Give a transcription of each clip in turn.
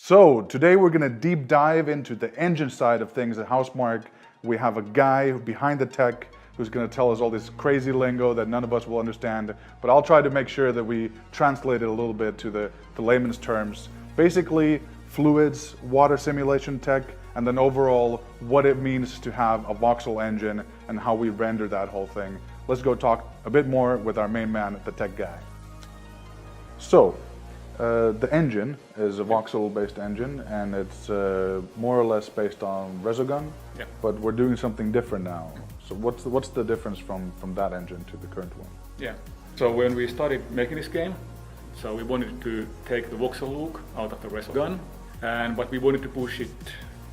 So today we're going to deep dive into the engine side of things at Housemarque. We have a guy behind the tech who's going to tell us all this crazy lingo that none of us will understand, but I'll try to make sure that we translate it a little bit to the layman's terms. Basically, fluids, water simulation tech, and then overall what it means to have a voxel engine and how we render that whole thing. Let's go talk a bit more with our main man, the tech guy. So, the engine is a voxel-based engine, and it's more or less based on Resogun, but we're doing something different now. So what's the difference from that engine to the current one? Yeah. So when we started making this game, so we wanted to take the voxel look out of the Resogun, but we wanted to push it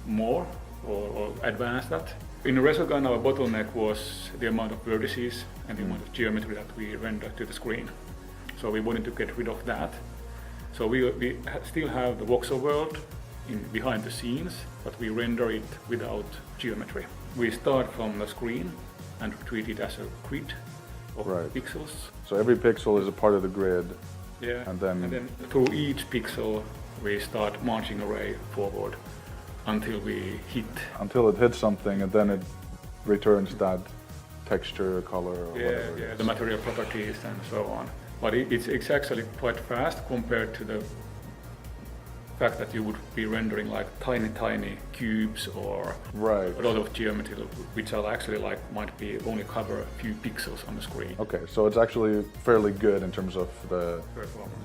more or advance that. In the Resogun, our bottleneck was the amount of vertices and the amount of geometry that we render to the screen. So we wanted to get rid of that. So we still have the voxel world behind the scenes, but we render it without geometry. We start from the screen and treat it as a grid of pixels. So every pixel is a part of the grid. Yeah. And then through each pixel we start marching array forward until we hit. Until it hits something, and then it returns that texture, color, or whatever. Yeah, the material properties and so on. But it's actually quite fast compared to the fact that you would be rendering like tiny cubes or a lot of geometry, which are actually might be only cover a few pixels on the screen. Okay, so it's actually fairly good in terms of the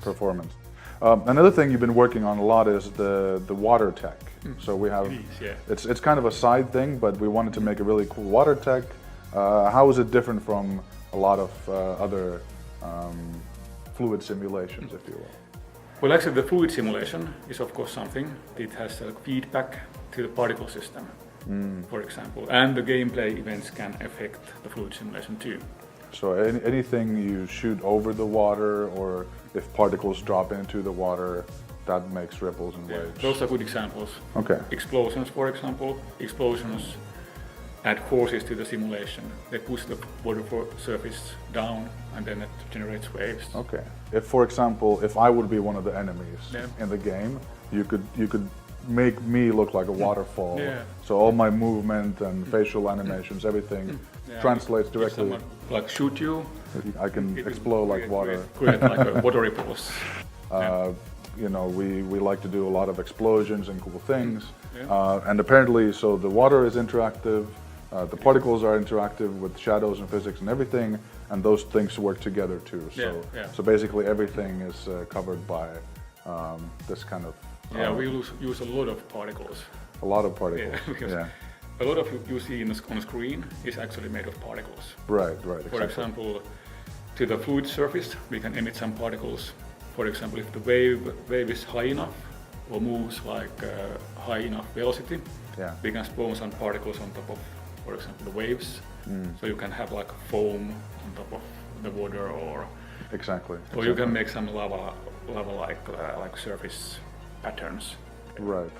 performance. Another thing you've been working on a lot is the water tech. So we have it's kind of a side thing, but we wanted to make a really cool water tech. How is it different from a lot of other fluid simulations, if you will? Well, actually the fluid simulation is of course something. It has a feedback to the particle system, for example, and the gameplay events can affect the fluid simulation too. So anything you shoot over the water, or if particles drop into the water, that makes ripples and waves. Those are good examples. Okay. Explosions, for example. Explosions add forces to the simulation. They push the water surface down, and then it generates waves. Okay. If, for example, if I would be one of the enemies in the game, you could make me look like a waterfall. Yeah. So all my movement and facial animations, everything translates directly. If someone shoot you, I can explode like water. Create like a water ripples. You know, we like to do a lot of explosions and cool things. And apparently, so the water is interactive. The particles are interactive with shadows and physics and everything, and those things work together too. So basically everything is covered by this kind of... we use a lot of particles. A lot of particles, A lot of you see on the screen is actually made of particles. Right, For example, to the fluid surface, we can emit some particles. For example, if the wave is high enough or moves like high enough velocity, we can spawn some particles on top of, for example, the waves. So you can have like foam on top of the water, or or you can make some lava like surface patterns. Right.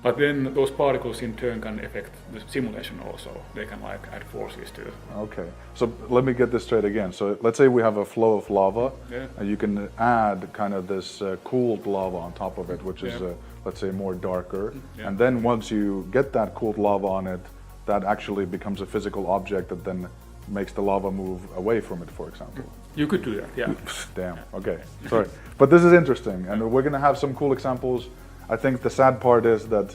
But then those particles in turn can affect the simulation also. They can add forces to it. Okay. So let me get this straight again. So let's say we have a flow of lava, and you can add kind of this cooled lava on top of it, which is let's say more darker. And then once you get that cooled lava on it, that actually becomes a physical object that then makes the lava move away from it, for example. You could do that, yeah. Damn, okay, sorry. But this is interesting, and we're gonna have some cool examples. I think the sad part is that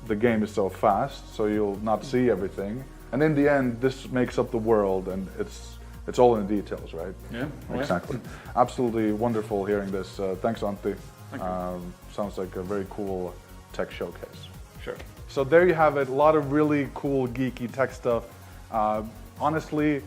the game is so fast, so you'll not see everything. And in the end, this makes up the world, and it's all in the details, right? Yeah. Exactly. Absolutely wonderful hearing this. Thanks, Antti. Sounds like a very cool tech showcase. Sure. So there you have it, a lot of really cool, geeky tech stuff. Honestly,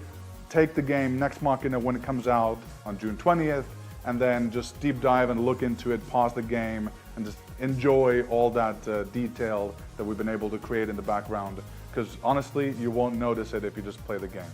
take the game Next Machina when it comes out on June 20th, and then just deep dive and look into it, pause the game, and just enjoy all that detail that we've been able to create in the background. Because honestly, you won't notice it if you just play the game.